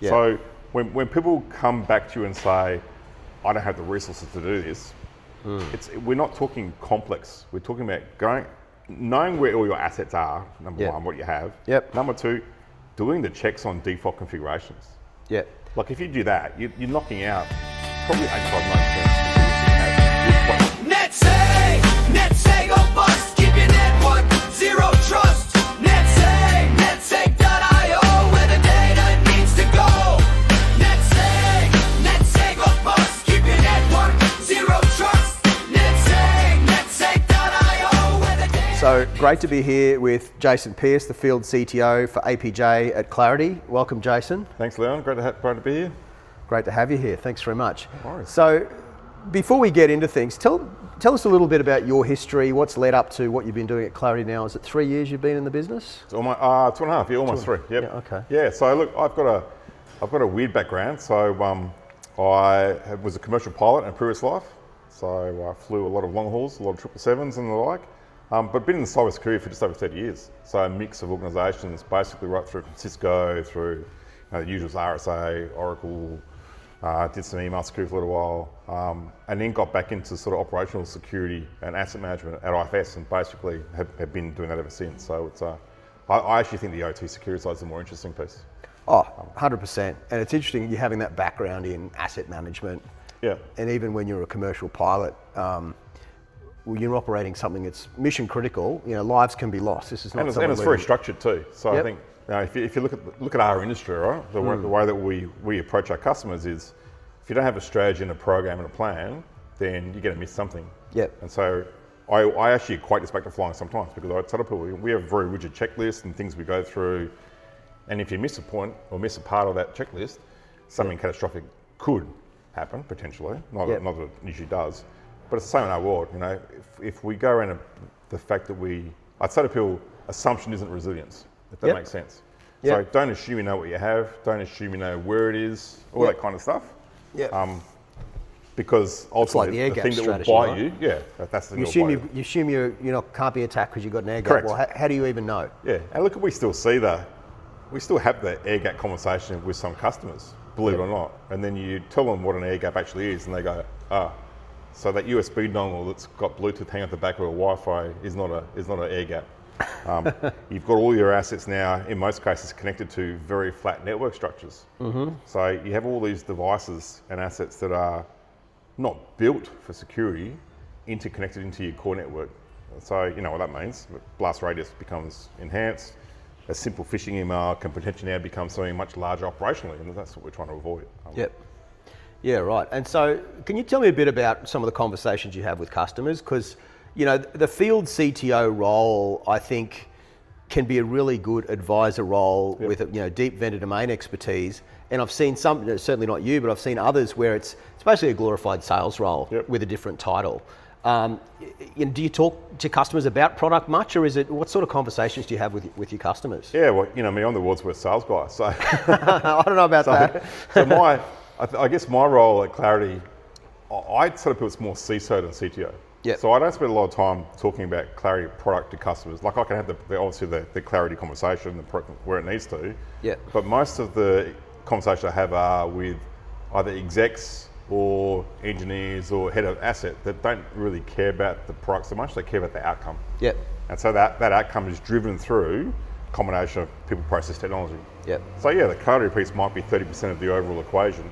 Yeah. So when people come back to you and say, I don't have the resources to do this, we're not talking complex. We're talking about knowing where all your assets are, number one, what you have. Yep. Number two, doing the checks on default configurations. Yeah. Like if you do that, you're knocking out probably 85-90%. NetSeg or bust, keep your network zero trust. NetSeg.io, where the data needs to go. NetSeg or bust, keep your network zero trust. NetSeg.io, where the data. So great to be here with Jason Pearce, the field CTO for APJ at Claroty. Welcome, Jason. Thanks, Leon. Great to be here. Great to have you here. Thanks very much. No worries. So before we get into things, tell us a little bit about your history, what's led up to what you've been doing at Claroty now. Is it 3 years you've been in the business? It's 2.5, yeah, almost 3. Yep. Yeah, okay. Yeah, so look, I've got a weird background. So I was a commercial pilot in Pearce life. So I flew a lot of long hauls, a lot of 777s and the like. But been in cybersecurity for just over 30 years. So a mix of organisations, basically right through from Cisco, through the usuals, RSA, Oracle, did some email security for a little while, and then got back into sort of operational security and asset management at IFS, and basically have been doing that ever since. So it's I actually think the OT security side is the more interesting piece. Oh, 100%. And it's interesting you having that background in asset management. Yeah. And even when you're a commercial pilot, when you're operating something that's mission critical, lives can be lost. This is not And it's very structured too. So Yep. I think if you look at our industry, right, the way that we approach our customers is, if you don't have a strategy and a program and a plan, then you're going to miss something. Yep. And so I actually equate this back to flying sometimes, because I tell people we have a very rigid checklist and things we go through, and if you miss a point or miss a part of that checklist, something catastrophic could happen potentially. Not that it usually does, but it's the same in our world. If we go around the fact that I'd say to people, assumption isn't resilience. If that makes sense. So don't assume you know what you have. Don't assume you know where it is. All that kind of stuff. Yeah. Because ultimately, like the thing that strategy, will buy right? you, that's the You thing that will buy you assume you can't be attacked because you've got an air gap. Correct. Well, how do you even know? Yeah, and look, we still have the air gap conversation with some customers, believe it or not. And then you tell them what an air gap actually is, and they go, so that USB dongle that's got Bluetooth hanging at the back of a Wi-Fi is not an air gap. You've got all your assets now, in most cases, connected to very flat network structures. Mm-hmm. So you have all these devices and assets that are not built for security, interconnected into your core network. So you know what that means. Blast radius becomes enhanced. A simple phishing email can potentially now become something much larger operationally, and that's what we're trying to avoid. Yep. Yeah, right. And so can you tell me a bit about some of the conversations you have with customers? Because the field CTO role, I think, can be a really good advisor role with deep vendor domain expertise. And I've seen some, certainly not you, but I've seen others where it's basically a glorified sales role with a different title. Do you talk to customers about product much, or what sort of conversations do you have with your customers? Yeah, well, me, I'm the world's worst sales guy, so I don't know about that. So I guess my role at Claroty, I sort of put it's more CISO than CTO. Yep. So I don't spend a lot of time talking about Claroty product to customers. Like I can have the Claroty conversation where it needs to. Yep. But most of the conversations I have are with either execs or engineers or head of asset that don't really care about the product so much. They care about the outcome. Yep. And so that outcome is driven through a combination of people, process, technology. Yep. So the Claroty piece might be 30% of the overall equation.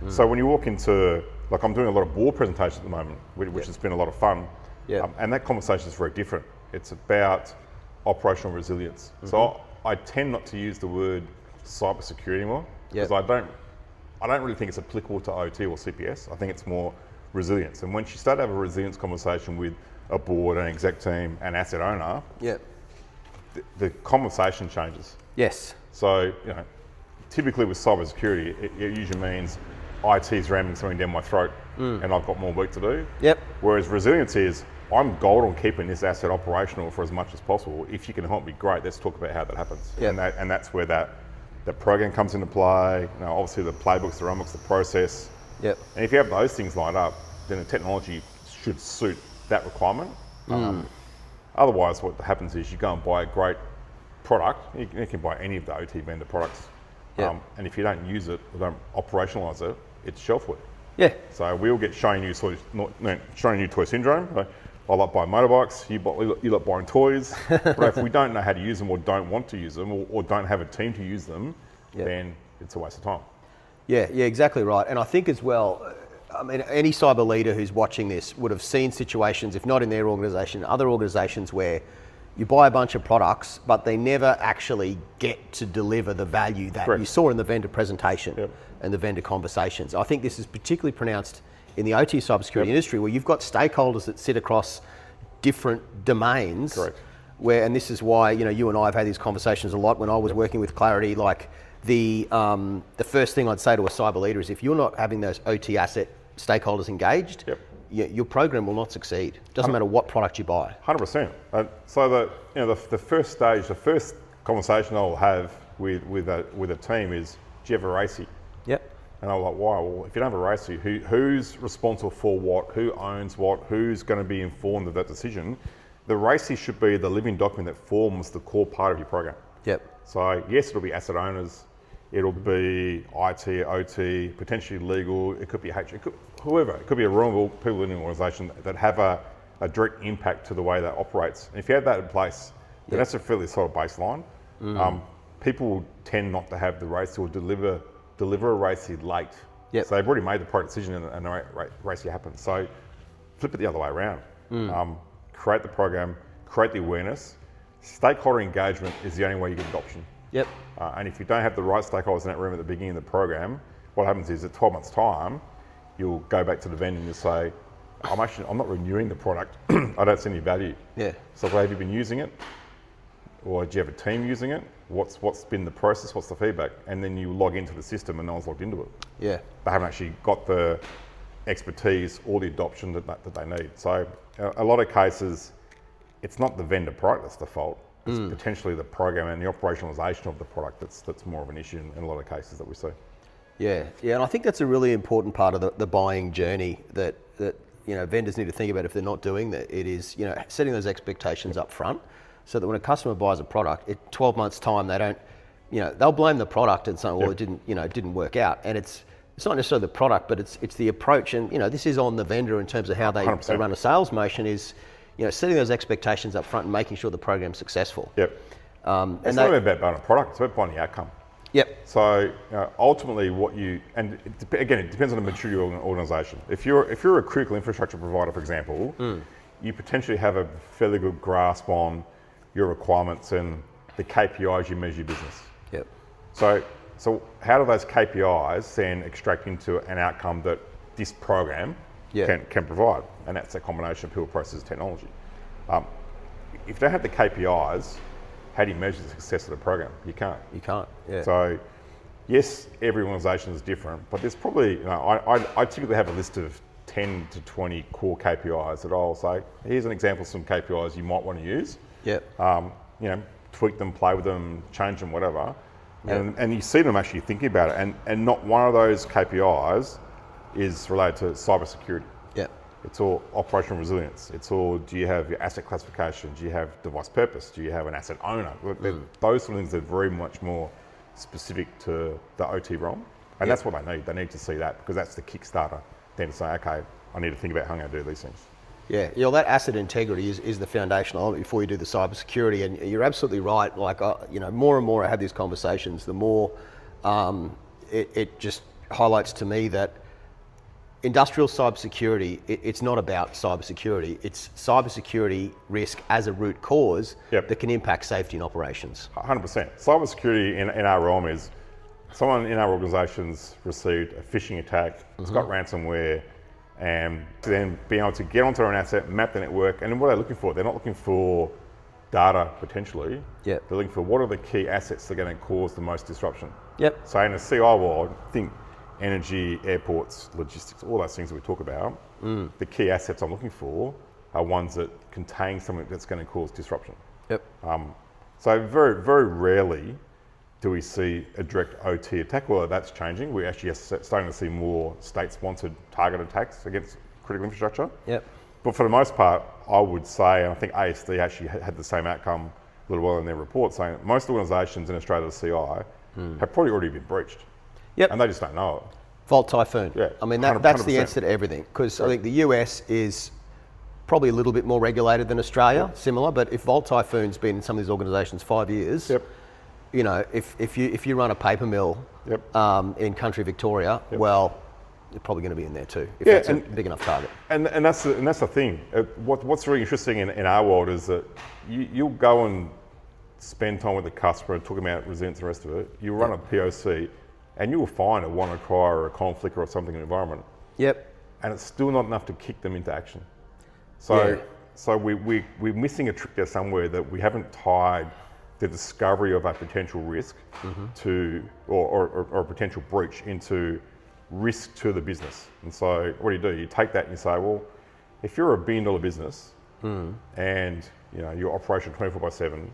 So when you walk into, like I'm doing a lot of board presentations at the moment, which has been a lot of fun. And that conversation is very different. It's about operational resilience. Mm-hmm. So I tend not to use the word cybersecurity anymore, because I don't really think it's applicable to OT or CPS. I think it's more resilience. And once you start to have a resilience conversation with a board, an exec team, an asset owner, the conversation changes. Yes. So, typically with cybersecurity, it usually means IT's ramming something down my throat and I've got more work to do. Yep. Whereas resilience is, I'm gold on keeping this asset operational for as much as possible. If you can help me, great. Let's talk about how that happens. Yep. And that's where that program comes into play. Obviously the playbooks, the runbooks, the process. Yep. And if you have those things lined up, then the technology should suit that requirement. Otherwise, what happens is you go and buy a great product. You can buy any of the OT vendor products. Yeah. And if you don't use it or don't operationalise it, it's shelfware. Yeah. So we all get shiny new toy syndrome. I like buying motorbikes, you like buying toys. But if we don't know how to use them or don't want to use them or don't have a team to use them, then it's a waste of time. Yeah, exactly right. And I think as well, I mean, any cyber leader who's watching this would have seen situations, if not in their organisation, other organisations where you buy a bunch of products, but they never actually get to deliver the value that you saw in the vendor presentation and the vendor conversations. I think this is particularly pronounced in the OT cybersecurity industry, where you've got stakeholders that sit across different domains. Correct. And this is why, you and I have had these conversations a lot when I was working with Claroty. Like the first thing I'd say to a cyber leader is, if you're not having those OT asset stakeholders engaged, your program will not succeed. Doesn't matter what product you buy. 100%. So the first stage, the first conversation I'll have with a team is, do you have a RACI? Yep. And I'm like, why? Well, if you don't have a RACI, who's responsible for what? Who owns what? Who's going to be informed of that decision? The RACI should be the living document that forms the core part of your program. Yep. So yes, it'll be asset owners, it'll be IT, OT, potentially legal, it could be HR, whoever. It could be a room of people in an organisation that have a direct impact to the way that operates. And if you have that in place, then that's a fairly solid baseline. People tend not to have the RACI or deliver a RACI late. Yep. So they've already made the product decision and the RACI happens. So flip it the other way around. Create the program, create the awareness. Stakeholder engagement is the only way you get adoption. Yep. And if you don't have the right stakeholders in that room at the beginning of the program, what happens is at 12 months' time, you'll go back to the vendor and you'll say, I'm not renewing the product. I don't see any value. Yeah. So have you been using it? Or do you have a team using it? What's been the process? What's the feedback? And then you log into the system and no one's logged into it. Yeah. They haven't actually got the expertise or the adoption that they need. So a lot of cases, it's not the vendor product that's the fault. It's potentially the program and the operationalisation of the product that's more of an issue in a lot of cases that we see. Yeah, and I think that's a really important part of the buying journey that vendors need to think about if they're not doing that. It is setting those expectations up front, so that when a customer buys a product, in 12 months' time they don't, they'll blame the product and say, well, it didn't work out, and it's not necessarily the product, but it's the approach, and this is on the vendor in terms of how they run a sales motion is. Setting those expectations up front and making sure the program's successful. Yep. It's not about buying a product, it's about buying the outcome. Yep. So ultimately it depends on the maturity of an organisation. If you're a critical infrastructure provider, for example, you potentially have a fairly good grasp on your requirements and the KPIs you measure your business. Yep. So how do those KPIs then extract into an outcome that this program can provide? And that's a combination of people, process, technology. If you don't have the KPIs, how do you measure the success of the program? You can't. You can't. Yeah. So, yes, every organisation is different, but there's probably, I typically have a list of 10 to 20 core KPIs that I'll say, here's an example of some KPIs you might want to use. Yep. Tweak them, play with them, change them, whatever. Yep. And you see them actually thinking about it, and not one of those KPIs is related to cybersecurity. Yep. It's all operational resilience. It's all, do you have your asset classification? Do you have device purpose? Do you have an asset owner? Those sort of things are very much more specific to the OT realm. And that's what they need. They need to see that, because that's the Kickstarter. Then to say, okay, I need to think about how I'm going to do these things. Yeah, that asset integrity is the foundational element before you do the cybersecurity. And you're absolutely right. Like, more and more I have these conversations, the more it just highlights to me that industrial cybersecurity, it's not about cybersecurity. It's cybersecurity risk as a root cause that can impact safety and operations. 100%. Cybersecurity in our realm is someone in our organisations received a phishing attack, it's got ransomware, and then being able to get onto an asset, map the network, and then what are they looking for? They're not looking for data potentially. They're looking for what are the key assets that are going to cause the most disruption. So in a CI world, think energy, airports, logistics, all those things that we talk about, the key assets I'm looking for are ones that contain something that's going to cause disruption. So very, very rarely do we see a direct OT attack. Well, that's changing. We're actually starting to see more state-sponsored target attacks against critical infrastructure. But for the most part, I would say, and I think ASD actually had the same outcome a little while in their report, saying most organisations in Australia, CI, have probably already been breached. Yep. And they just don't know it. Vault Typhoon. Yeah, I mean, that's the 100%. answer to everything. Because I think the US is probably a little bit more regulated than Australia, similar. But if Vault Typhoon's been in some of these organisations 5 years, you know, if you run a paper mill in country Victoria, well, you're probably going to be in there too, if that's a big enough target. And that's the thing. What's really interesting in our world is that you'll go and spend time with the customer talking about resilience and the rest of it. You run a POC, and you will find a WannaCry or a conflict or something in the environment. Yep. And it's still not enough to kick them into action. So we're missing a trick there somewhere, that we haven't tied the discovery of a potential risk to or a potential breach into risk to the business. And so what do? You take that and you say, well, if you're a $1 billion business and you know your operation 24/7,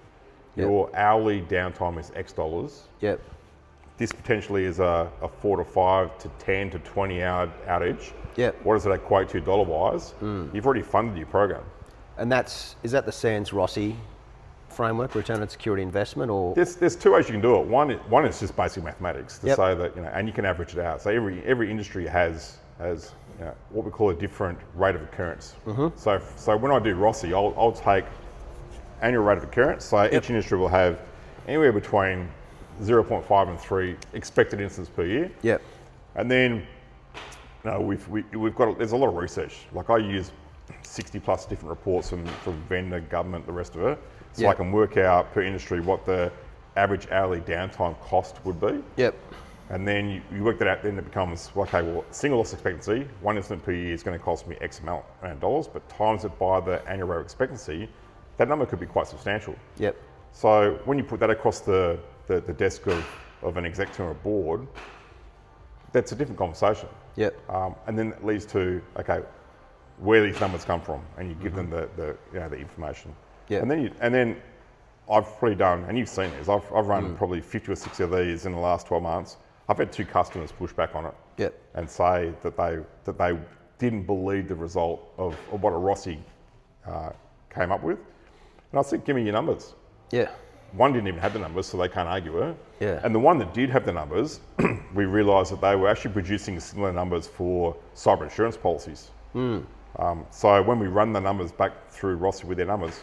your hourly downtime is X dollars. Yep. This potentially is a 4 to 5 to 10 to 20 hour outage. Yep. What does it equate to dollar-wise? You've already funded your program. And is that the Sans-Rossi framework, return on security investment, or? There's two ways you can do it. One is just basic mathematics to say that, you know, and you can average it out. So every industry has you know, what we call a different rate of occurrence. So when I do Rossi, I'll take annual rate of occurrence. So each industry will have anywhere between 0.5 and 3 expected incidents per year. Yep. And then, you know, we've got there's a lot of research. Like I use 60 plus different reports from vendor, government, the rest of it, so I can work out per industry what the average hourly downtime cost would be. Yep. And then you work that out. Then it becomes okay. Well, single loss expectancy, 1 incident per year is going to cost me X amount of dollars, but times it by the annual rate of expectancy, that number could be quite substantial. Yep. So when you put that across the desk of an executive or a board, that's a different conversation. Yep. And then it leads to, okay, where these numbers come from, and you give them the information. Yep. And then I've probably done, and you've seen this, I've run probably 50 or 60 of these in the last 12 months. I've had 2 customers push back on it and say that they didn't believe the result of what a Rossi came up with. And I said, give me your numbers. Yeah. One didn't even have the numbers, so they can't argue it. Yeah. And the one that did have the numbers, we realised that they were actually producing similar numbers for cyber insurance policies. So when we run the numbers back through Rossi with their numbers,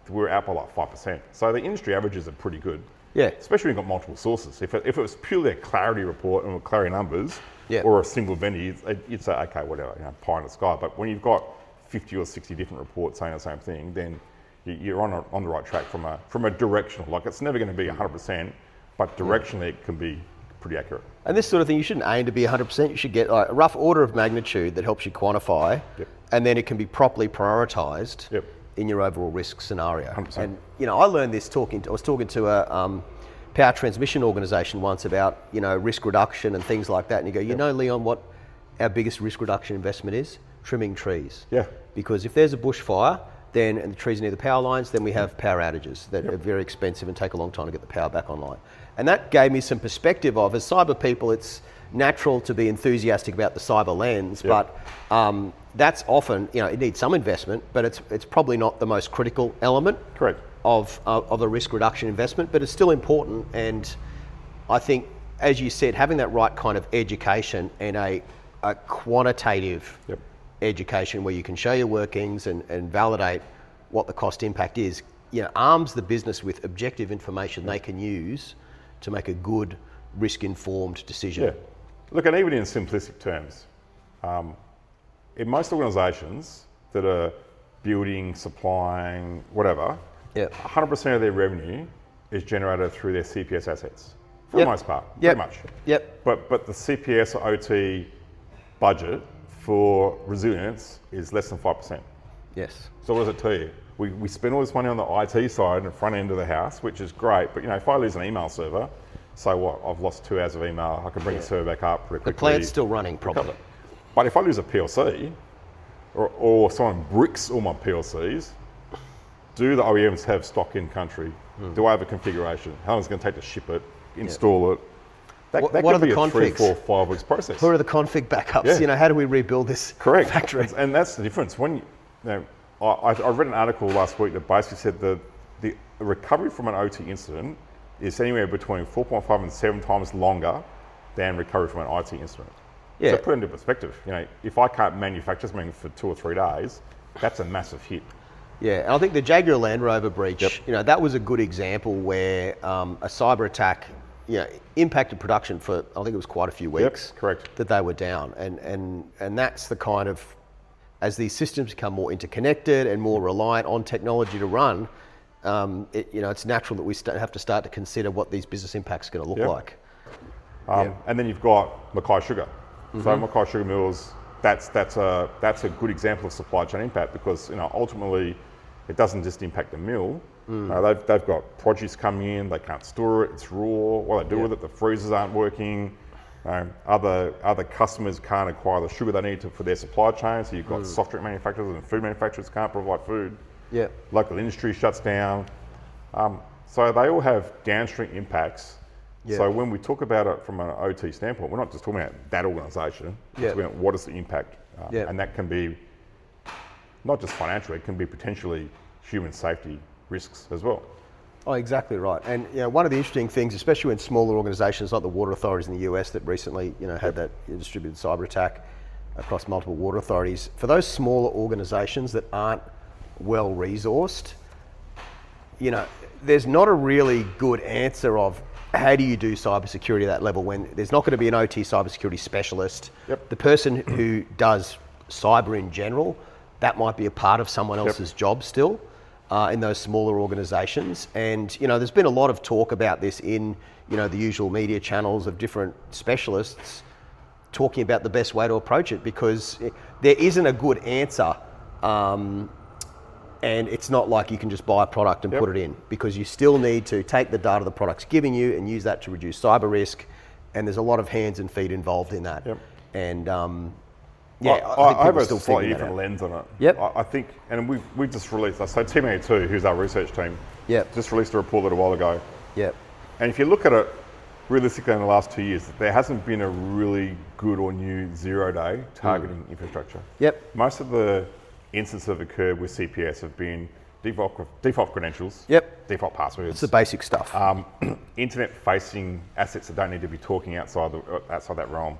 we're out by like 5%. So the industry averages are pretty good. Yeah. Especially when you've got multiple sources. If it was purely a Claroty report and with Claroty numbers, or a single vendor, you'd say, okay, whatever, you know, pie in the sky. But when you've got 50 or 60 different reports saying the same thing, then you're on the right track from a directional. Like, it's never going to be 100%, but directionally it can be pretty accurate. And this sort of thing, you shouldn't aim to be 100%. You should get like a rough order of magnitude that helps you quantify, and then it can be properly prioritised in your overall risk scenario. 100%. And you know, I learned this I was talking to a power transmission organisation once about, you know, risk reduction and things like that. And you go, you know, Leon, what our biggest risk reduction investment is? Trimming trees. Yeah. Because if there's a bushfire, and the trees near the power lines, then we have power outages that are very expensive and take a long time to get the power back online. And that gave me some perspective of, as cyber people, it's natural to be enthusiastic about the cyber lens, but that's often, you know, it needs some investment, but it's probably not the most critical element of a risk reduction investment, but it's still important. And I think, as you said, having that right kind of education and a quantitative education where you can show your workings and validate what the cost impact is, you know, arms the business with objective information they can use to make a good risk-informed decision. Yeah. Look, and even in simplistic terms, in most organisations that are building, supplying, whatever, 100% of their revenue is generated through their CPS assets, for the most part, pretty much. But the CPS or OT budget for resilience is less than 5%. Yes. So what does it tell you? We spend all this money on the IT side and the front end of the house, which is great, but you know, if I lose an email server, so what? I've lost 2 hours of email, I can bring the server back up pretty quickly. The plant's still running probably. But if I lose a PLC, or someone bricks all my PLCs, do the OEMs have stock in country? Do I have a configuration? How long is it going to take to ship it, install it? That what could are the be configs? a 3, 4, 5 weeks process. Who are the config backups? You know, how do we rebuild this factory? And that's the difference. When I read an article last week that basically said that the recovery from an OT incident is anywhere between 4.5 and 7 times longer than recovery from an IT incident. Yeah. So put it into perspective, if I can't manufacture something for 2 or 3 days, that's a massive hit. Yeah, and I think the Jaguar Land Rover breach, that was a good example where a cyber attack, impacted production for, I think it was quite a few weeks. Yep, correct. That they were down, and that's the kind of, as these systems become more interconnected and more reliant on technology to run, it's natural that we have to start to consider what these business impacts are going to look like. And then you've got Mackay Sugar. So Mackay Sugar Mills, that's a good example of supply chain impact because ultimately it doesn't just impact the mill. They've got produce coming in, they can't store it, it's raw. What they do with it, the freezers aren't working. Other customers can't acquire the sugar they need for their supply chain. So you've got soft drink manufacturers and food manufacturers can't provide food. Yeah. Local industry shuts down. So they all have downstream impacts. Yeah. So when we talk about it from an OT standpoint, we're not just talking about that organisation. We're talking about what is the impact, and that can be not just financial; it can be potentially human safety risks as well. Oh, exactly right. And one of the interesting things, especially in smaller organisations like the water authorities in the US that recently had that distributed cyber attack across multiple water authorities, for those smaller organisations that aren't well resourced, there's not a really good answer of how do you do cybersecurity at that level when there's not going to be an OT cybersecurity specialist. The person who does cyber in general, that might be a part of someone else's job still in those smaller organisations. And there's been a lot of talk about this in the usual media channels of different specialists talking about the best way to approach it because there isn't a good answer. And it's not like you can just buy a product and put it in because you still need to take the data the product's giving you and use that to reduce cyber risk. And there's a lot of hands and feet involved in that. And I think have a still slightly figuring that different out. lens on it. Yep. I think, and we just released, so Team 82, who's our research team, just released a report a little while ago. And if you look at it realistically in the last 2 years, there hasn't been a really good or new zero-day targeting infrastructure. Most of the instances that have occurred with CPS have been default credentials, default passwords. It's the basic stuff. Internet-facing assets that don't need to be talking outside that realm.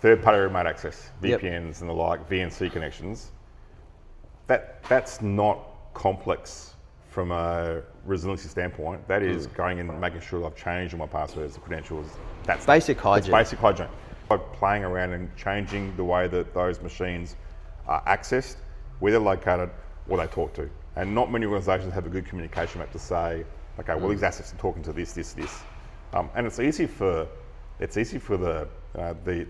Third-party remote access, VPNs and the like, VNC connections. That's not complex from a resiliency standpoint. That is going in and making sure I've changed all my passwords, the credentials. That's basic hygiene. It's basic hygiene. By playing around and changing the way that those machines are accessed, where they're located, or they talk to. And not many organisations have a good communication map to say, okay, well these assets are talking to this. And it's easy for the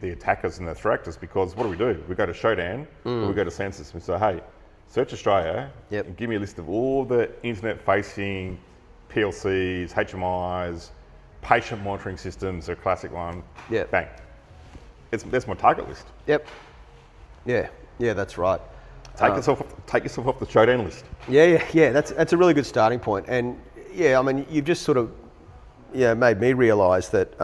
attackers and the threat actors because what do? We go to Shodan or we go to Census and we say, hey, search Australia and give me a list of all the internet-facing PLCs, HMIs, patient monitoring systems, a classic one. Bang. That's my target list. Yeah, that's right. Take yourself off the Shodan list. Yeah. That's a really good starting point. And I mean, you've just sort of made me realise that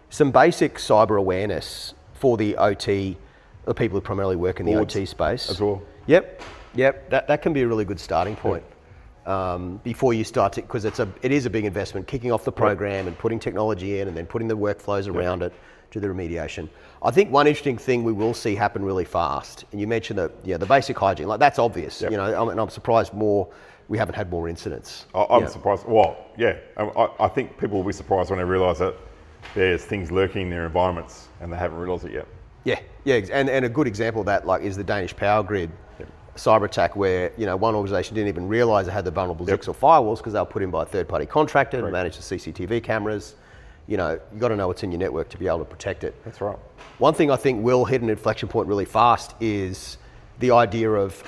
some basic cyber awareness for the OT, the people who primarily work in the OT space as well. That can be a really good starting point before you start to, because it is a big investment, kicking off the program and putting technology in and then putting the workflows around it to the remediation. I think one interesting thing we will see happen really fast, and you mentioned the basic hygiene, like that's obvious. I'm surprised we haven't had more incidents. I'm surprised. Well, I think people will be surprised when they realise that there's things lurking in their environments and they haven't realised it yet. And a good example of that is the Danish power grid cyber attack where one organisation didn't even realise they had the vulnerable Zixel firewalls because they were put in by a third-party contractor to manage the CCTV cameras. You got to know what's in your network to be able to protect it. That's right. One thing I think will hit an inflection point really fast is the idea of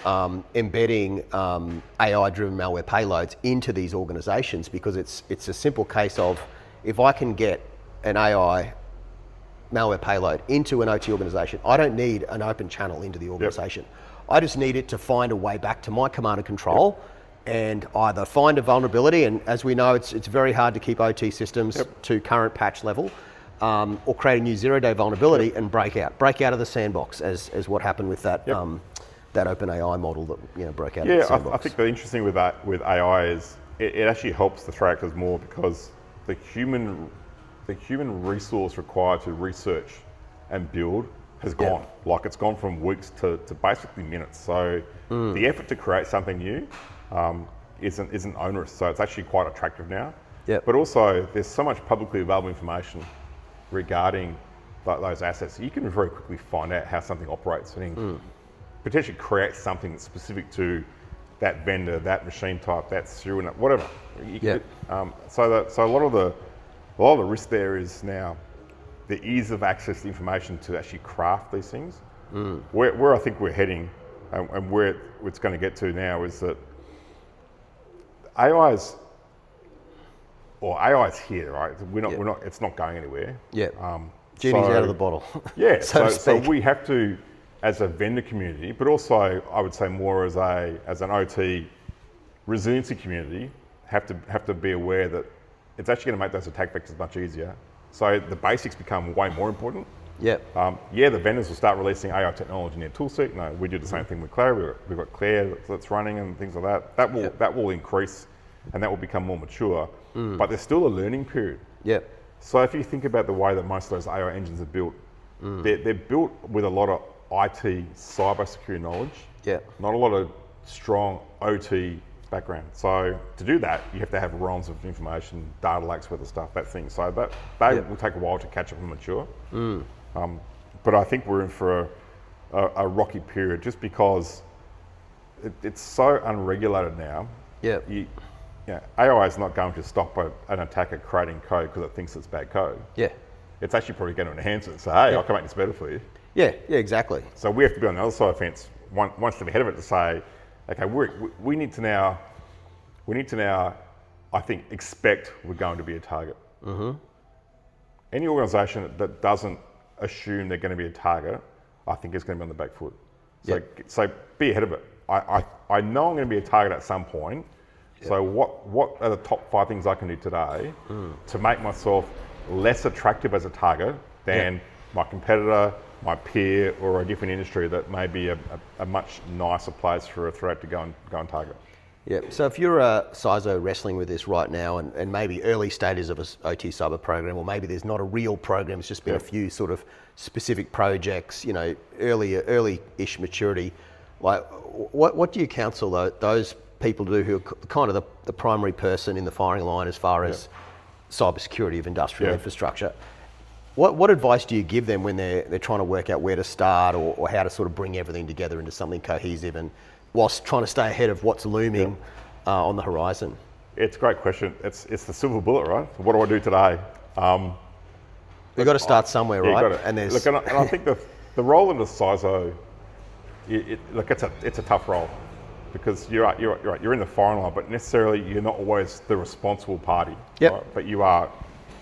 embedding AI-driven malware payloads into these organisations because it's a simple case of if I can get an AI malware payload into an OT organisation, I don't need an open channel into the organisation. I just need it to find a way back to my command and control and either find a vulnerability, and as we know, it's very hard to keep OT systems to current patch level, or create a new zero-day vulnerability and break out of the sandbox, as what happened with that that open AI model that broke out of the sandbox. I think the interesting with AI is it actually helps the threat actors more because the human resource required to research and build has gone. Like it's gone from weeks to basically minutes. So the effort to create something new isn't onerous. So it's actually quite attractive now. Yep. But also there's so much publicly available information regarding those assets. You can very quickly find out how something operates and potentially create something that's specific to that vendor, that machine type, that serial, whatever. So a lot of the risk there is now the ease of access to information to actually craft these things. Where I think we're heading and where it's going to get to now is that AI's here, right? We're not. It's not going anywhere. Yeah. Genie's out of the bottle. Yeah. so we have to, as a vendor community, but also I would say more as an OT resiliency community, have to be aware that it's actually going to make those attack vectors much easier. So the basics become way more important. Yeah. The vendors will start releasing AI technology in their toolset. No, we do the same thing with Claroty. We've got Claire that's running and things like that. That will increase, and that will become more mature. But there's still a learning period. Yeah. So if you think about the way that most of those AI engines are built, they're built with a lot of IT cybersecurity knowledge. Yeah. Not a lot of strong OT background. So to do that, you have to have realms of information, data lakes worth of stuff, that thing. So that will take a while to catch up and mature. But I think we're in for a rocky period just because it's so unregulated now. Yeah. AI is not going to stop an attacker creating code because it thinks it's bad code. Yeah. It's actually probably going to enhance it. So, hey, I can make this better for you. Yeah, exactly. So we have to be on the other side of the fence, one step ahead of it to say, okay, we need to now, I think, expect we're going to be a target. Any organisation that doesn't assume they're going to be a target, I think is going to be on the back foot. So be ahead of it. I know I'm going to be a target at some point. So what are the top 5 things I can do today to make myself less attractive as a target than my competitor, my peer, or a different industry that may be a much nicer place for a threat to go and target? Yeah, so if you're a CISO wrestling with this right now and maybe early stages of an OT cyber program, or maybe there's not a real program, it's just been a few sort of specific projects, early-ish maturity, like what do you counsel those people to do who are kind of the primary person in the firing line as far as cybersecurity of industrial infrastructure? What advice do you give them when they're trying to work out where to start or how to sort of bring everything together into something cohesive and whilst trying to stay ahead of what's looming on the horizon? It's a great question. It's the silver bullet, right? So what do I do today? We've got to start somewhere, right? And I think the role in the CISO, it's a tough role because you're right. You're in the firing line, but necessarily you're not always the responsible party. Yep. Right? But you are.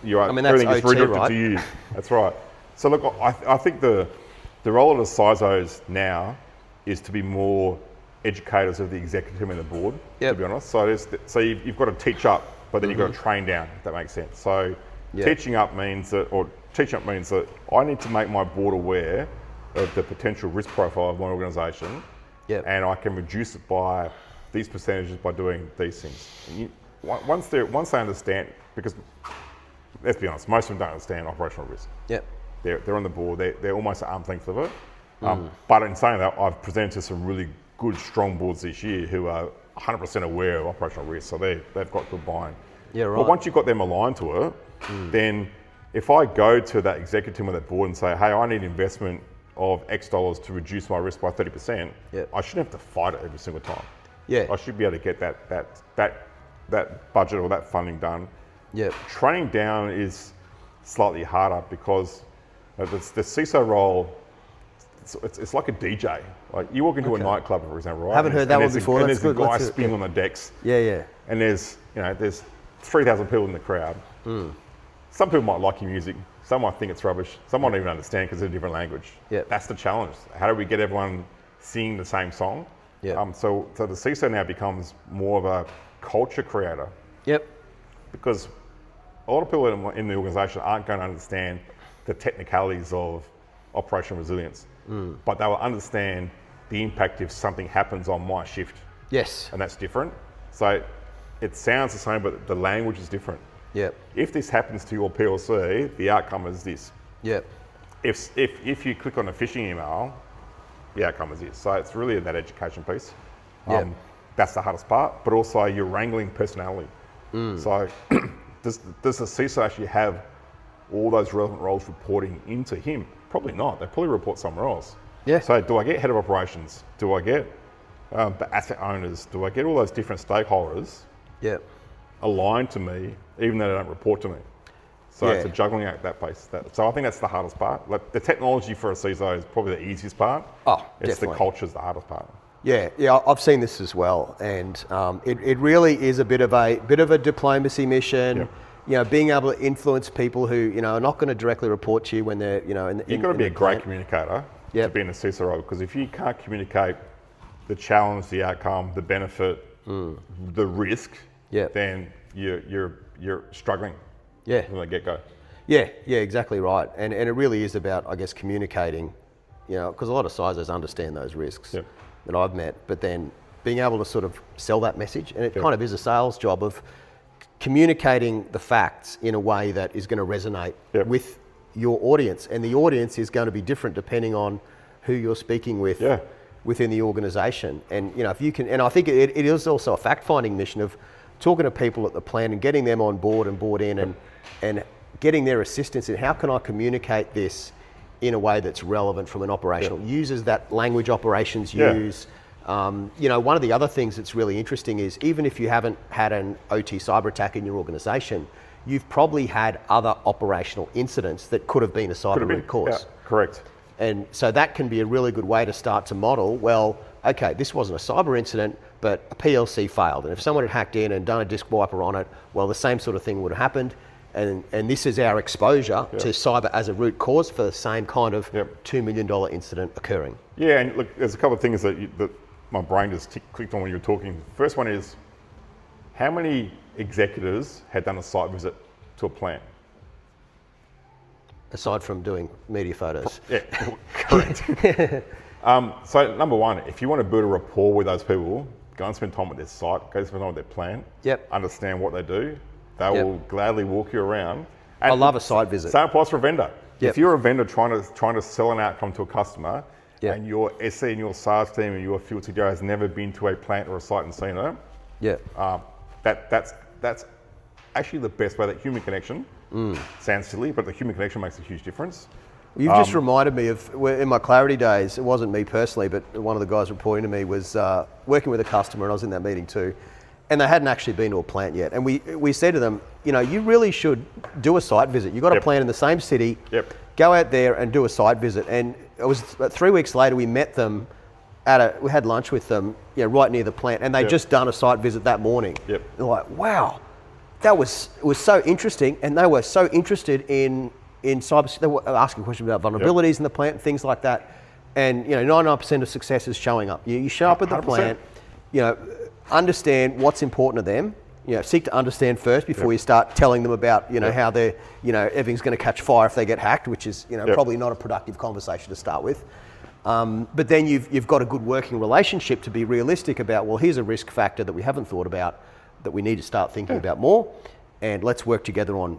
I mean, everything is redirected to you. That's right. So look, I think the role of the CISOs now is to be more educators of the executive team and the board, to be honest. So you've got to teach up, but then you've got to train down, if that makes sense. So teaching up means that I need to make my board aware of the potential risk profile of my organisation, and I can reduce it by these percentages by doing these things. And once they understand, because let's be honest, most of them don't understand operational risk. They're on the board. They're almost at arm's length of it. But in saying that, I've presented to some really good, strong boards this year who are 100% aware of operational risk, so they've got good buy-in. But once you've got them aligned to it, then if I go to that executive team or that board and say, hey, I need investment of X dollars to reduce my risk by 30%, I shouldn't have to fight it every single time. I should be able to get that budget or that funding done. Training down is slightly harder because the CISO role, it's like a DJ. Like you walk into a nightclub, for example, right? Haven't heard that one before. And there's a guy spinning on the decks. And there's 3,000 people in the crowd. Some people might like your music. Some might think it's rubbish. Some might not even understand because it's a different language. That's the challenge. How do we get everyone singing the same song? So the CISO now becomes more of a culture creator. Because a lot of people in the organisation aren't going to understand the technicalities of operational resilience, but they will understand the impact if something happens on my shift. And that's different. So it sounds the same, but the language is different. Yep. If this happens to your PLC, the outcome is this. Yep. If you click on a phishing email, the outcome is this. So it's really that education piece. Yep. That's the hardest part, but also you're wrangling personality. So does the CISO actually have all those relevant roles reporting into him? Probably not. They probably report somewhere else. Yeah. So do I get head of operations? Do I get the asset owners? Do I get all those different stakeholders Yep. aligned to me, even though they don't report to me? So it's a Yeah. juggling act, that place. So I think that's the hardest part. Like the technology for a CISO is probably the easiest part. Oh, it's definitely. the culture's the hardest part. Yeah, I've seen this as well, and it really is a bit of a diplomacy mission. Yep. You know, being able to influence people who are not going to directly report to you when they're You've got to be a great communicator to Yep. be in a CISO role, because if you can't communicate the challenge, the outcome, the benefit, the risk, Yep. then you're struggling Yeah. from the get-go. Yeah, exactly right. And it really is about, I guess, communicating, because a lot of CISOs understand those risks Yep. that I've met, but then being able to sort of sell that message, and it kind of is a sales job of communicating the facts in a way that is going to resonate Yep. with your audience. And the audience is going to be different depending on who you're speaking with within the organization. And, if you can, and I think it is also a fact-finding mission of talking to people at the plant and getting them on board and bought in and getting their assistance in how can I communicate this in a way that's relevant from an operational, uses that language operations use. One of the other things that's really interesting is even if you haven't had an OT cyber attack in your organization, you've probably had other operational incidents that could have been a cyber root cause. Yeah, correct. And so that can be a really good way to start to model, well, okay, this wasn't a cyber incident, but a PLC failed. And if someone had hacked in and done a disk wiper on it, well, the same sort of thing would have happened. And this is our exposure to cyber as a root cause for the same kind of $2 million incident occurring. Yeah, and look, there's a couple of things that my brain just clicked on when you were talking. First one is, how many executives had done a site visit to a plant? Aside from doing media photos. Yeah, correct. So number one, if you want to build a rapport with those people, go and spend time at their site, go spend time at their plant, understand what they do. They will gladly walk you around. And I love a site visit. Same applies for a vendor. If you're a vendor trying to sell an outcome to a customer, and your SE and your SaaS team and your field CTO has never been to a plant or a site and seen it, that's actually the best way. That human connection sounds silly, but the human connection makes a huge difference. You've just reminded me of, in my Claroty days, it wasn't me personally, but one of the guys reporting to me was working with a customer, and I was in that meeting too, and they hadn't actually been to a plant yet. And we said to them, you really should do a site visit. You've got a plant in the same city, go out there and do a site visit. And it was 3 weeks later, we met them we had lunch with them, right near the plant, and they'd just done a site visit that morning. They're like, wow, it was so interesting, and they were so interested in cyber. They were asking questions about vulnerabilities in the plant and things like that. And 99% of success is showing up. You show up at the 100%. plant, understand what's important to them. Seek to understand first before you start telling them about how they're everything's going to catch fire if they get hacked, which is probably not a productive conversation to start with. But then you've got a good working relationship to be realistic about, well, here's a risk factor that we haven't thought about that we need to start thinking about more, and let's work together on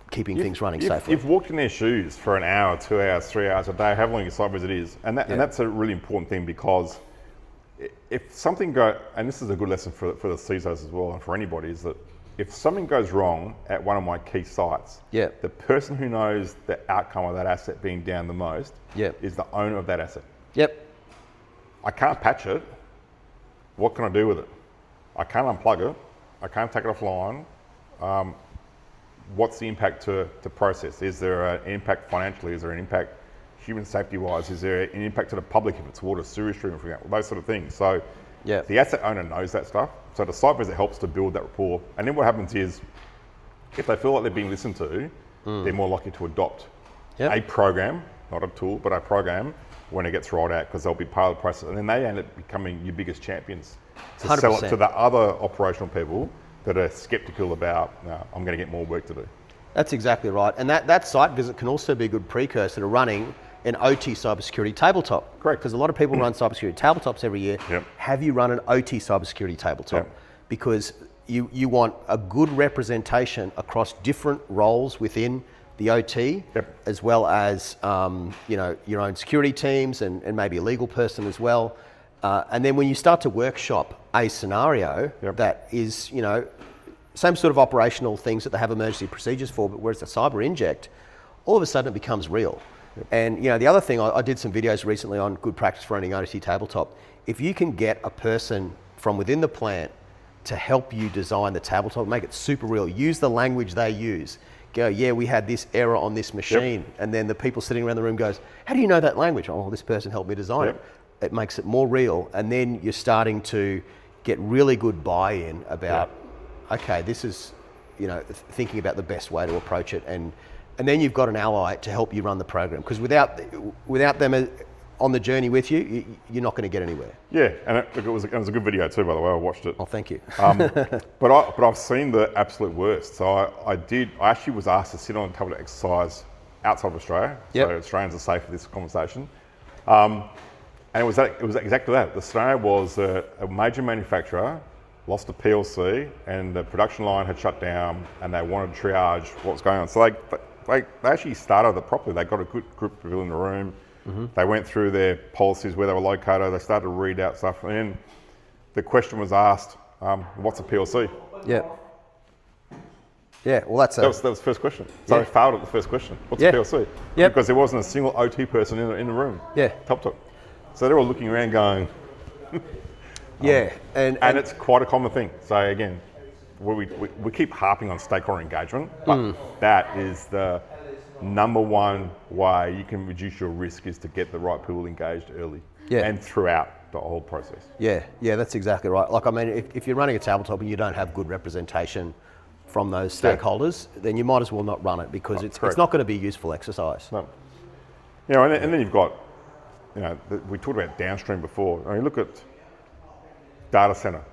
keeping things running safely. You've walked in their shoes for an hour, 2 hours, 3 hours a day, however long your site visit is, and that's a really important thing, because if something goes, and this is a good lesson for the CISOs as well, and for anybody, is that if something goes wrong at one of my key sites, the person who knows the outcome of that asset being down the most is the owner of that asset. I can't patch it. What can I do with it? I can't unplug it. I can't take it offline. What's the impact to process? Is there an impact financially? Is there an impact human safety wise? Is there an impact to the public if it's water sewage treatment, for example? Those sort of things. So the asset owner knows that stuff. So the site visit helps to build that rapport. And then what happens is, if they feel like they're being listened to, they're more likely to adopt a program, not a tool, but a program when it gets rolled out, because they'll be part of the process. And then they end up becoming your biggest champions to 100%. Sell it to the other operational people that are skeptical about, I'm going to get more work to do. That's exactly right. And that site visit can also be a good precursor to running an OT cybersecurity tabletop. Correct. Because a lot of people run cybersecurity tabletops every year. Have you run an OT cybersecurity tabletop? Because you want a good representation across different roles within the OT, Yep. as well as your own security teams and maybe a legal person as well. And then when you start to workshop a scenario Yep. that is, same sort of operational things that they have emergency procedures for, but where it's a cyber inject, all of a sudden it becomes real. Yep. And the other thing, I did some videos recently on good practice for running OT tabletop. If you can get a person from within the plant to help you design the tabletop, make it super real, use the language they use. Go, yeah, we had this error on this machine. Yep. And then the people sitting around the room goes, how do you know that language? Oh, this person helped me design it. It makes it more real. And then you're starting to get really good buy-in about, okay, this is, thinking about the best way to approach it. And then you've got an ally to help you run the program. Because without them on the journey with you, you're not going to get anywhere. Yeah, and it was a good video too, by the way. I watched it. Oh, thank you. But I've seen the absolute worst. So I actually was asked to sit on a tablet exercise outside of Australia. Yep. So Australians are safe for this conversation. And it was exactly that. The scenario was a major manufacturer lost a PLC and the production line had shut down and they wanted to triage what was going on. So they actually started it properly. They got a good group of people in the room. Mm-hmm. They went through their policies, where they were located. They started to read out stuff. And then the question was asked, what's a PLC? Yeah. Yeah, well that was the first question. So they failed at the first question. What's a PLC? Yep. Because there wasn't a single OT person in the room. Yeah. Top. So they're all looking around going... yeah. And it's quite a common thing. So again, we keep harping on stakeholder engagement, but that is the number one way you can reduce your risk, is to get the right people engaged early and throughout the whole process. Yeah, that's exactly right. Like, I mean, if you're running a tabletop and you don't have good representation from those stakeholders, then you might as well not run it, because it's not going to be a useful exercise. No. And then you've got, we talked about downstream before. I mean, look at data center.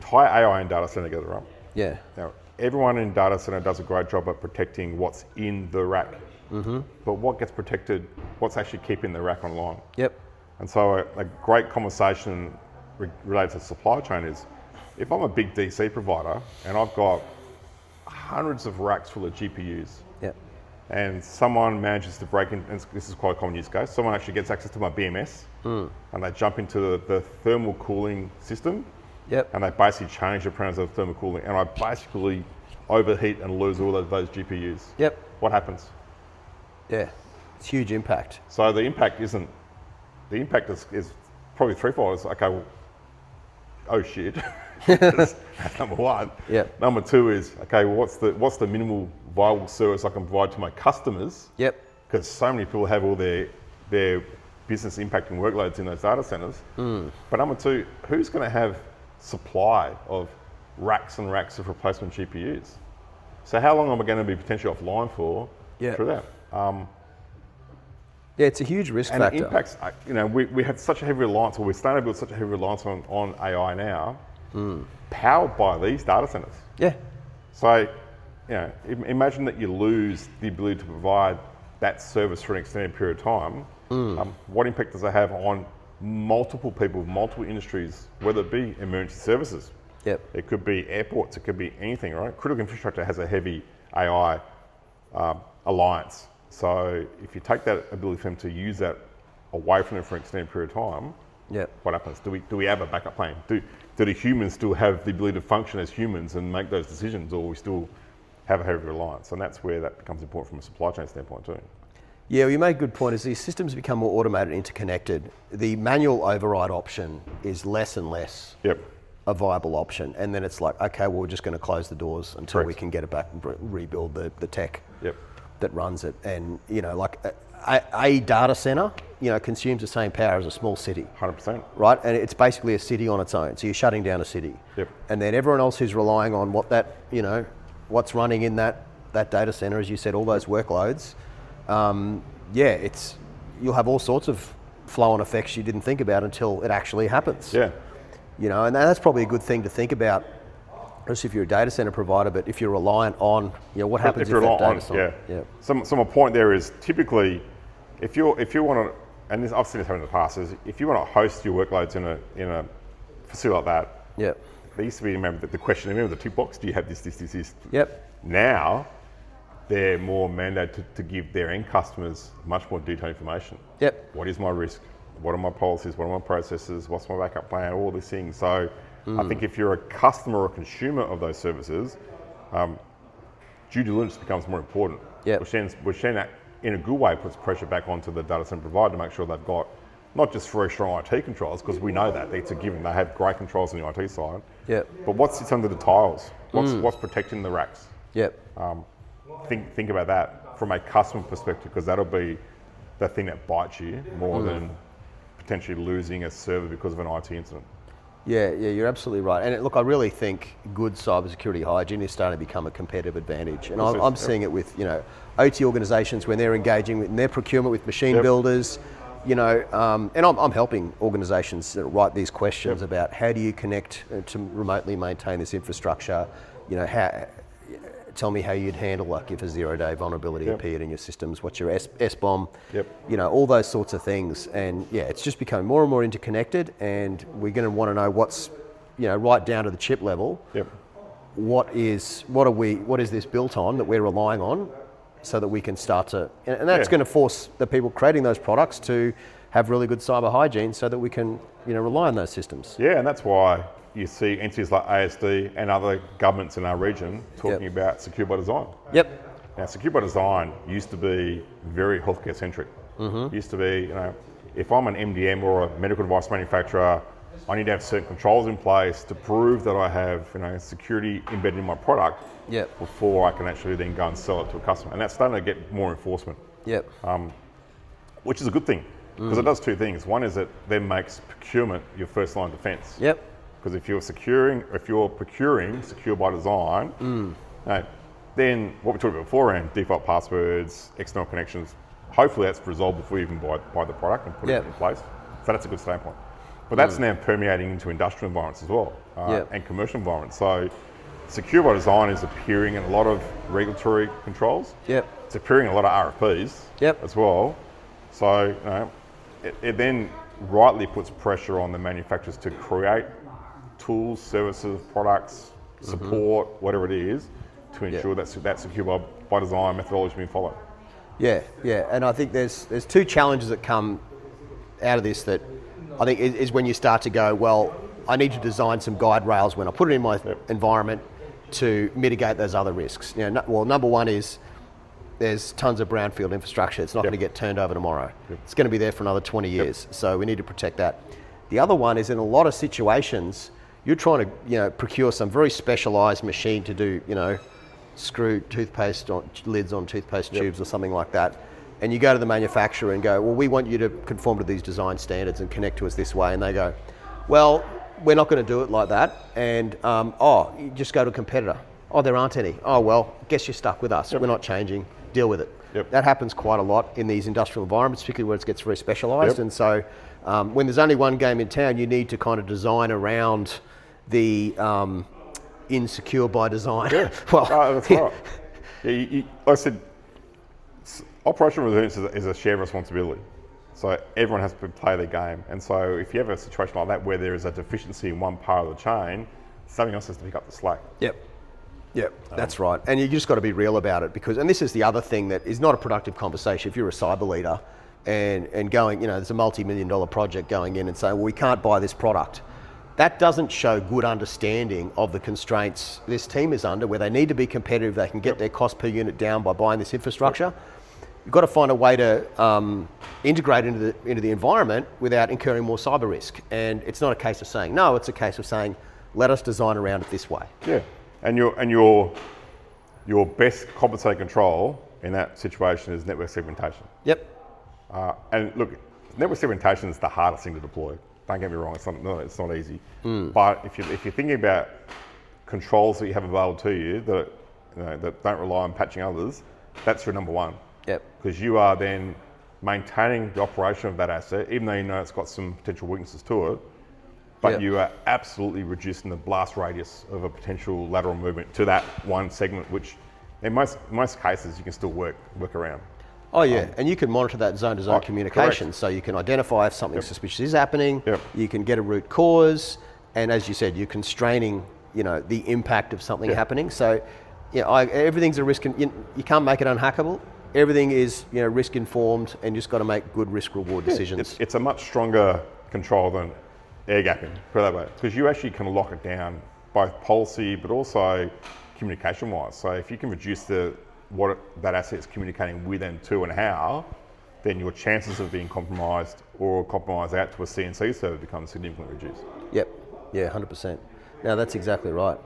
Tie AI and data center together, right? Yeah. Now, everyone in data center does a great job at protecting what's in the rack. Mm-hmm. But what gets protected, what's actually keeping the rack online? Yep. And so a great conversation related to supply chain is, if I'm a big DC provider and I've got hundreds of racks full of GPUs, and someone manages to break in, and this is quite a common use case, someone actually gets access to my BMS and they jump into the thermal cooling system, and they basically change the parameters of thermal cooling, and I basically overheat and lose all of those GPUs. Yep. What happens? Yeah, it's huge impact. So the impact is probably threefold. It's okay, well, oh shit. That's number one. Yep. Number two is, okay, well, what's the minimal viable service I can provide to my customers? Yep. Because so many people have all their business impacting workloads in those data centers. But number two, who's going to have supply of racks and racks of replacement GPUs? So how long am I going to be potentially offline for through that? Yeah, it's a huge risk and factor. And it impacts, we had such a heavy reliance, or we're starting to build such a heavy reliance on AI now, powered by these data centers. Yeah. So, imagine that you lose the ability to provide that service for an extended period of time. What impact does it have on multiple people, multiple industries, whether it be emergency services? Yep. It could be airports, it could be anything, right? Critical infrastructure has a heavy AI alliance. So if you take that ability for them to use that away from them for an extended period of time, what happens? Do we have a backup plan? Do the humans still have the ability to function as humans and make those decisions, or we still have a heavy reliance? And that's where that becomes important from a supply chain standpoint too. Yeah, well, you made a good point. As these systems become more automated and interconnected, the manual override option is less and less a viable option. And then it's like, okay, well, we're just going to close the doors until we can get it back and rebuild the tech that runs it. And, like a data center, consumes the same power as a small city. 100%. Right? And it's basically a city on its own. So you're shutting down a city. And then everyone else who's relying on what that, what's running in that data center, as you said, all those workloads, you'll have all sorts of flow-on effects you didn't think about until it actually happens. Yeah. And that's probably a good thing to think about, especially if you're a data center provider, but if you're reliant on, what happens if that data's on. So my point there is, typically, if you want to, and I've seen this happen in the past, is if you want to host your workloads in a facility like that, there used to be, remember the question, remember the tick box, do you have this? Yep. Now, they're more mandated to give their end customers much more detailed information. Yep. What is my risk? What are my policies? What are my processes? What's my backup plan? All these things. So I think if you're a customer or consumer of those services, due diligence becomes more important. Yep. Which then in a good way puts pressure back onto the data center provider to make sure they've got not just very strong IT controls, because we know that it's a given. They have great controls on the IT side. Yep. But what sits under the tiles? What's protecting the racks? Yep. Think about that from a customer perspective, because that'll be the thing that bites you more than potentially losing a server because of an IT incident. Yeah, you're absolutely right. And look, I really think good cybersecurity hygiene is starting to become a competitive advantage. And I'm seeing it with, OT organisations when they're engaging in their procurement with machine builders, and I'm helping organisations that write these questions about how do you connect to remotely maintain this infrastructure, tell me how you'd handle like if a 0-day vulnerability appeared in your systems, what's your SBOM, all those sorts of things. And it's just becoming more and more interconnected, and we're going to want to know what's, right down to the chip level. What is this built on that we're relying on, so that we can start to, and that's going to force the people creating those products to have really good cyber hygiene, so that we can, rely on those systems. Yeah, and that's why you see entities like ASD and other governments in our region talking about secure by design. Now, secure by design used to be very healthcare centric. Used to be, if I'm an MDM or a medical device manufacturer, I need to have certain controls in place to prove that I have, security embedded in my product before I can actually then go and sell it to a customer. And that's starting to get more enforcement. Which is a good thing, because it does two things. One is it then makes procurement your first line of defense. Because if you're procuring secure by design, then what we talked about before around default passwords, external connections, hopefully that's resolved before you even buy the product and put it in place. So that's a good starting point. But that's now permeating into industrial environments as well, and commercial environments. So secure by design is appearing in a lot of regulatory controls. It's appearing in a lot of RFPs as well. So it then rightly puts pressure on the manufacturers to create tools, services, products, support, whatever it is, to ensure that secure by design methodology is being followed. And I think there's two challenges that come out of this that I think is when you start to go, well, I need to design some guide rails when I put it in my environment to mitigate those other risks. Number one is there's tons of brownfield infrastructure. It's not going to get turned over tomorrow. It's going to be there for another 20 years. So we need to protect that. The other one is in a lot of situations, you're trying to procure some very specialised machine to do screw toothpaste lids on toothpaste tubes or something like that, and you go to the manufacturer and go, well, we want you to conform to these design standards and connect to us this way, and they go, well, we're not going to do it like that, and you just go to a competitor. Oh, there aren't any. Oh, well, guess you're stuck with us. We're not changing. Deal with it. That happens quite a lot in these industrial environments, particularly where it gets very specialised. And so when there's only one game in town, you need to kind of design around the insecure by design. That's right. Like I said, operational resilience is a shared responsibility. So everyone has to play their game. And so if you have a situation like that where there is a deficiency in one part of the chain, something else has to pick up the slack. That's right. And you just got to be real about it, because, and this is the other thing that is not a productive conversation. If you're a cyber leader and going, there's a multi-million-dollar project going in and saying, well, we can't buy this product. That doesn't show good understanding of the constraints this team is under, where they need to be competitive. They can get their cost per unit down by buying this infrastructure. You've got to find a way to integrate into the environment without incurring more cyber risk. And it's not a case of saying no, it's a case of saying, let us design around it this way. And your best compensating control in that situation is network segmentation. And look, network segmentation is the hardest thing to deploy. Don't get me wrong, it's not easy. But if you're thinking about controls that you have available to you that don't rely on patching others, that's your number one. Because you are then maintaining the operation of that asset, even though you know it's got some potential weaknesses to it, but you are absolutely reducing the blast radius of a potential lateral movement to that one segment, which in most cases you can still work around. And you can monitor that zone-to-zone communication, so you can identify if something suspicious is happening, you can get a root cause, and as you said, you're constraining, the impact of something happening. So, everything's a risk. You can't make it unhackable. Everything is, risk informed, and you just got to make good risk reward decisions. It's a much stronger control than air gapping, put it that way, because you actually can lock it down both policy but also communication wise. So if you can reduce what that asset is communicating with and to and how, then your chances of being compromised or compromised out to a CNC server becomes significantly reduced. Yep, yeah, 100%. No, that's exactly right.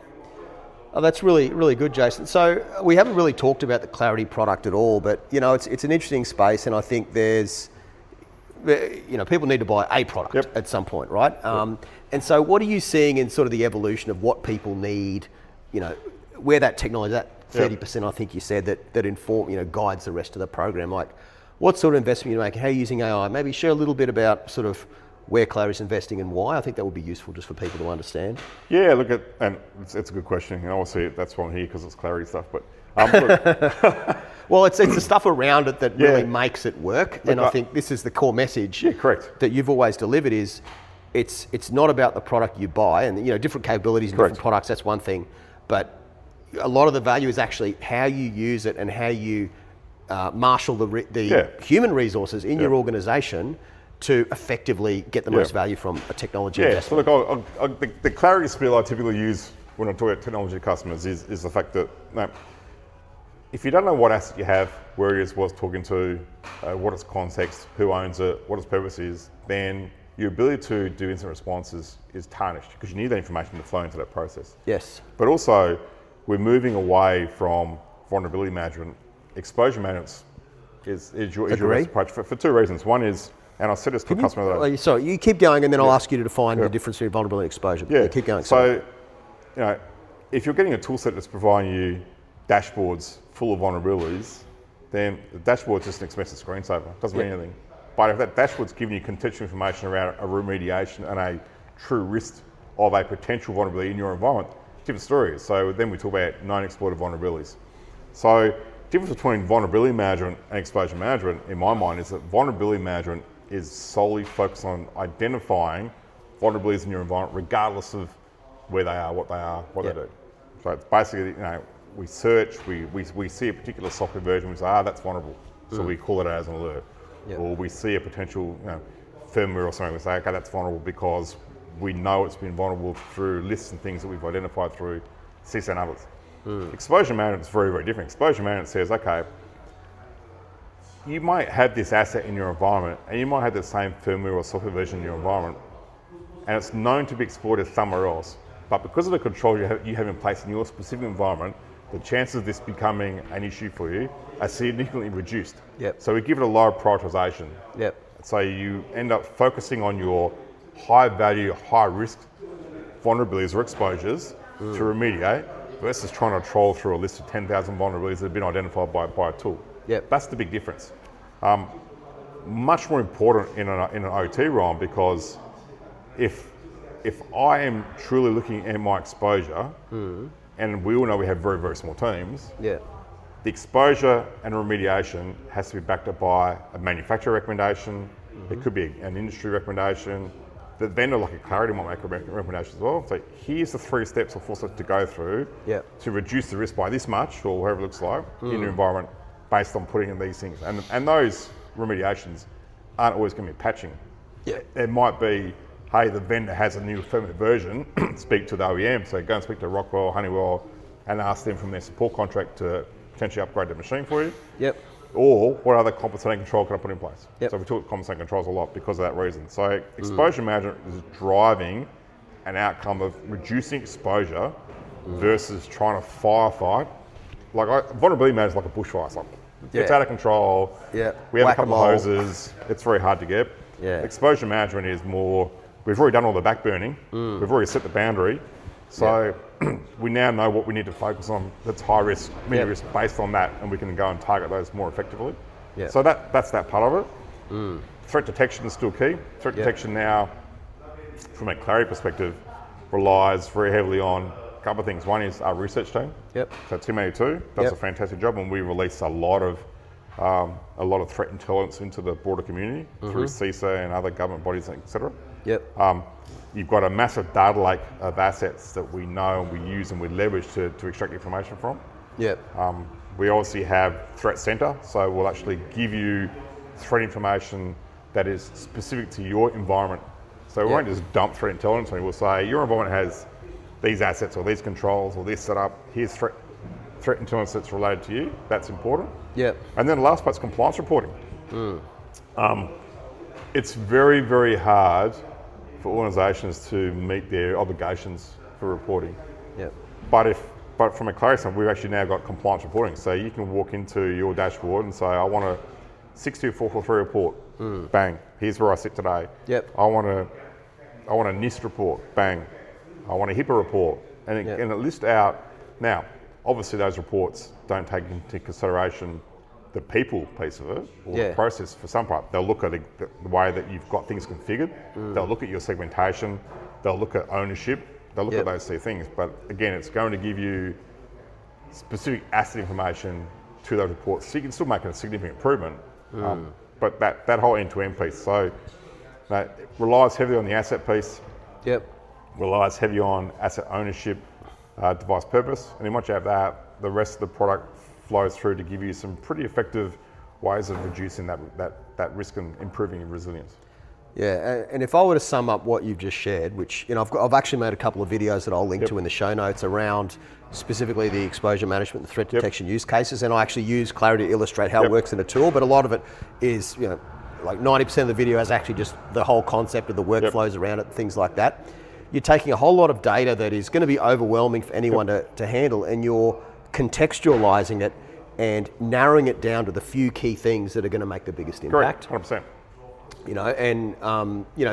Oh, that's really, really good, Jason. So we haven't really talked about the Claroty product at all, but it's an interesting space, and I think there's, people need to buy a product at some point, right? And so what are you seeing in sort of the evolution of what people need, where that technology, that 30% I think you said that inform, guides the rest of the program, like what sort of investment you're making, how you're using AI, maybe share a little bit about sort of where Claroty's investing and why. I think that would be useful just for people to understand. Yeah, and it's a good question. And obviously that's why I'm here, because it's Claroty stuff. But look, well, it's the stuff around it that really makes it work. And I think this is the core message that you've always delivered is it's not about the product you buy, and different capabilities and different products, that's one thing. But a lot of the value is actually how you use it and how you marshal the human resources in your organization to effectively get the most value from a technology investment. So look, the Claroty spiel I typically use when I talk about technology to customers is the fact that if you don't know what asset you have, where it is, what it's talking to, what its context, who owns it, what its purpose is, then your ability to do instant response is tarnished, because you need that information to flow into that process. Yes. But also, we're moving away from vulnerability management. Exposure management is your best approach for two reasons. One is, and I said this to a customer that... Sorry, you keep going, and then I'll ask you to define the difference between vulnerability and exposure. Yeah, keep going. So, if you're getting a tool set that's providing you dashboards full of vulnerabilities, then the dashboard's just an expensive screensaver. It doesn't mean anything. But if that dashboard's giving you contextual information around a remediation and a true risk of a potential vulnerability in your environment, different story. So then we talk about known exploited vulnerabilities. So the difference between vulnerability management and exposure management, in my mind, is that vulnerability management is solely focused on identifying vulnerabilities in your environment, regardless of where they are, what they do. So it's basically, we search, we see a particular software version, we say, that's vulnerable. So we call it as an alert. Or we see a potential firmware or something, we say, okay, that's vulnerable because we know it's been vulnerable through lists and things that we've identified through CISA and others. Exposure management is very, very different. Exposure management says, okay, you might have this asset in your environment and you might have the same firmware or software version in your environment, and it's known to be exploited somewhere else. But because of the controls you have in place in your specific environment, the chances of this becoming an issue for you are significantly reduced. So we give it a lower prioritization. So you end up focusing on your high value, high risk vulnerabilities or exposures to remediate versus trying to troll through a list of 10,000 vulnerabilities that have been identified by a tool. That's the big difference. Much more important in an OT realm, because if I am truly looking at my exposure, and we all know we have very, very small teams, the exposure and remediation has to be backed up by a manufacturer recommendation. It could be an industry recommendation. The vendor, like a Claroty, might make a recommendation as well. So here's the 3 steps or 4 steps to go through to reduce the risk by this much, or whatever it looks like, in your environment, based on putting in these things. And those remediations aren't always going to be patching. It might be, hey, the vendor has a new firmware version, speak to the OEM. So go and speak to Rockwell, Honeywell, and ask them from their support contract to potentially upgrade the machine for you. Or what other compensating control can I put in place? So we talk compensating controls a lot because of that reason. So exposure management is driving an outcome of reducing exposure versus trying to firefight. Like vulnerability management is like a bushfire. It's like, it's out of control. We have a couple of hoses. It's very hard to get. Exposure management is more, we've already done all the back burning. We've already set the boundary. So we now know what we need to focus on that's high risk, medium risk based on that, and we can go and target those more effectively. So that's that part of it. Threat detection is still key. Threat detection now, from a Claroty perspective, relies very heavily on a couple of things. One is our research team. So Team 82 does a fantastic job, and we release a lot of threat intelligence into the broader community through CISA and other government bodies, etc. Yep. You've got a massive data lake of assets that we know and we use and we leverage to extract information from. Yep. We obviously have Threat Center, so we'll actually give you threat information that is specific to your environment. So we won't just dump threat intelligence on you. We'll say your environment has these assets or these controls or this setup. Here's threat intelligence that's related to you. That's important. Yep. And then the last part's compliance reporting. It's very, very hard for organisations to meet their obligations for reporting. Yep. But from a Claroty standpoint, we've actually now got compliance reporting. So you can walk into your dashboard and say, I want a 62443 report. Bang. Here's where I sit today. Yep. I want a NIST report. Bang. I want a HIPAA report. And it lists out. Now, obviously those reports don't take into consideration the people piece of it or the process for some part. They'll look at the way that you've got things configured. They'll look at your segmentation. They'll look at ownership. They'll look at those three things. But again, it's going to give you specific asset information to those reports. So you can still make a significant improvement. But that whole end-to-end piece. So that relies heavily on the asset piece. Yep. Relies heavy on asset ownership, device purpose. And then once you have that, the rest of the product flows through to give you some pretty effective ways of reducing that risk and improving your resilience. Yeah, and if I were to sum up what you've just shared, which I've actually made a couple of videos that I'll link to in the show notes around specifically the exposure management and threat detection use cases, and I actually use Claroty to illustrate how it works in a tool, but a lot of it is, like 90% of the video is actually just the whole concept of the workflows around it, things like that. You're taking a whole lot of data that is going to be overwhelming for anyone to handle, and you're contextualizing it and narrowing it down to the few key things that are going to make the biggest impact. Correct, 100%.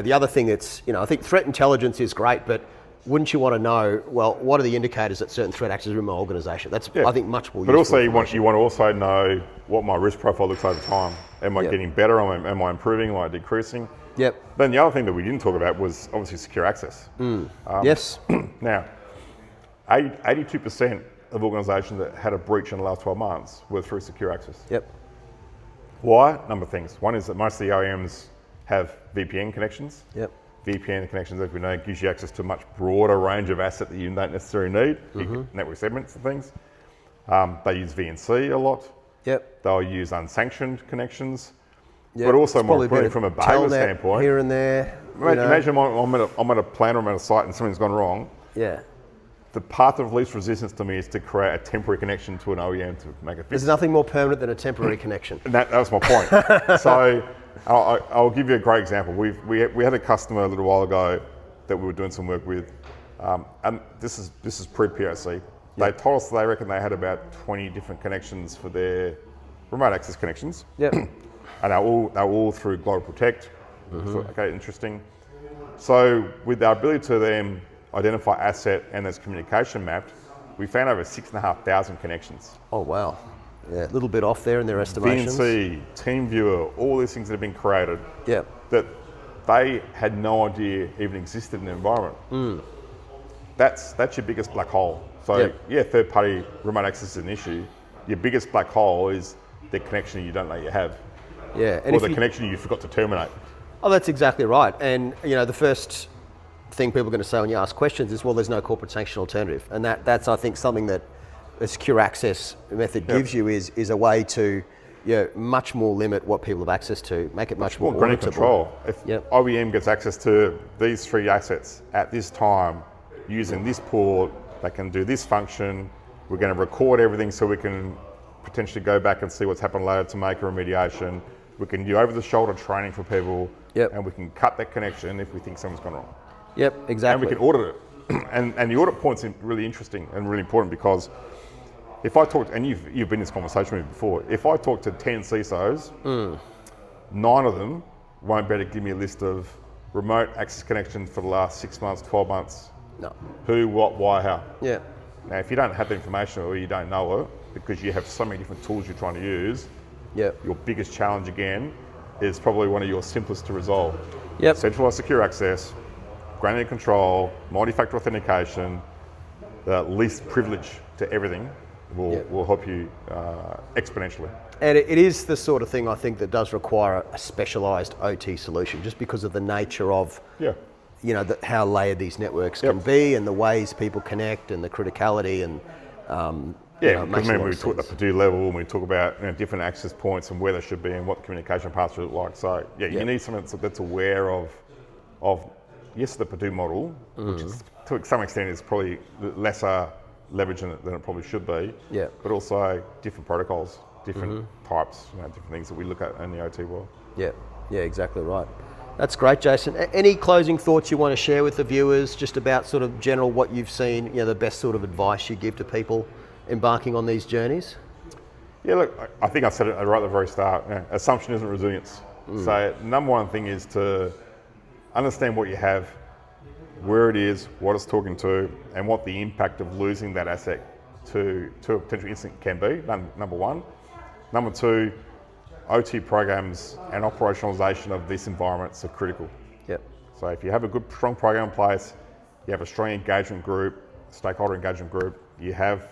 The other thing that's, I think threat intelligence is great, but wouldn't you want to know, well, what are the indicators that certain threat actors are in my organisation? That's, I think, much more useful. But also you want to also know what my risk profile looks over time. Am I getting better? Am I improving? Am I decreasing? Yep. Then the other thing that we didn't talk about was obviously secure access. Yes. Now, 82% of organisations that had a breach in the last 12 months were through secure access. Yep. Why? Number of things. One is that most of the OEMs have VPN connections. Yep. VPN connections, as we know, gives you access to a much broader range of asset that you don't necessarily need, network segments and things. They use VNC a lot. Yep. They'll use unsanctioned connections. Yep. But also It's more probably importantly from a behaviour telnet standpoint. here and there. Imagine I'm at a plant or I'm at a site and something's gone wrong. Yeah. The path of least resistance to me is to create a temporary connection to an OEM to make it fit. There's nothing more permanent than a temporary connection. And that was my point. So I'll give you a great example. We had a customer a little while ago that we were doing some work with, and this is pre-POC. They told us they reckon they had about 20 different connections for their remote access connections. Yep. And they were all through Global Protect. So, okay, interesting. So with our ability to then identify asset and its communication mapped, we found over 6,500 connections. Oh, wow. Yeah, a little bit off there in their estimations. VNC, TeamViewer, all these things that have been created that they had no idea even existed in the environment. That's your biggest black hole. So third-party remote access is an issue. Your biggest black hole is the connection you don't know you have. Yeah, and or the connection you forgot to terminate. Oh, that's exactly right. And the first thing people are going to say when you ask questions is, well, there's no corporate sanction alternative. And that's, I think, something that a secure access method gives you is a way to much more limit what people have access to, make it much more granular auditable. Control. If OEM gets access to these 3 assets at this time using this port, they can do this function. We're going to record everything so we can potentially go back and see what's happened later to make a remediation. We can do over-the-shoulder training for people, and we can cut that connection if we think something's gone wrong. Yep, exactly. And we can audit it. and the audit point's really interesting and really important because if I talk, and you've been in this conversation with me before, if I talk to 10 CISOs, 9 of them won't be able to give me a list of remote access connections for the last 6 months, 12 months. No. Who, what, why, how. Yeah. Now, if you don't have the information or you don't know it, because you have so many different tools you're trying to use, your biggest challenge again is probably one of your simplest to resolve. Yep. Centralized secure access, granular control, multi-factor authentication, the least privilege to everything will help you exponentially. And it is the sort of thing I think that does require a specialised OT solution, just because of the nature of, how layered these networks can be, and the ways people connect, and the criticality, and because remember we talk at the Purdue level, and we talk about different access points and where they should be and what the communication paths should look like. So you need something that's aware of yes, the Purdue model, which is, to some extent is probably lesser leverage than it probably should be. Yeah. But also different protocols, different types, different things that we look at in the OT world. Yeah, exactly right. That's great, Jason. Any closing thoughts you want to share with the viewers, just about sort of general what you've seen, the best sort of advice you give to people embarking on these journeys? Yeah, look, I think I said it right at the very start. Assumption isn't resilience. So number one thing is to understand what you have, where it is, what it's talking to, and what the impact of losing that asset to a potential incident can be, number one. Number two, OT programs and operationalisation of these environments are critical. Yep. So if you have a good, strong program in place, you have a strong engagement group, stakeholder engagement group, you have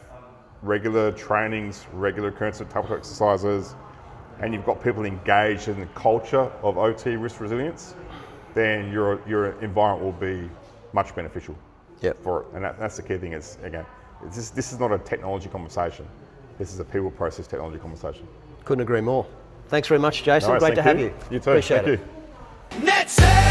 regular trainings, regular occurrence of type of exercises, and you've got people engaged in the culture of OT risk resilience, then your environment will be much beneficial for it. And that's the key thing is, again, this is not a technology conversation. This is a people process technology conversation. Couldn't agree more. Thanks very much, Jason. No worries, Great to have you. you. You too. Appreciate Thank it. you. NetSeg!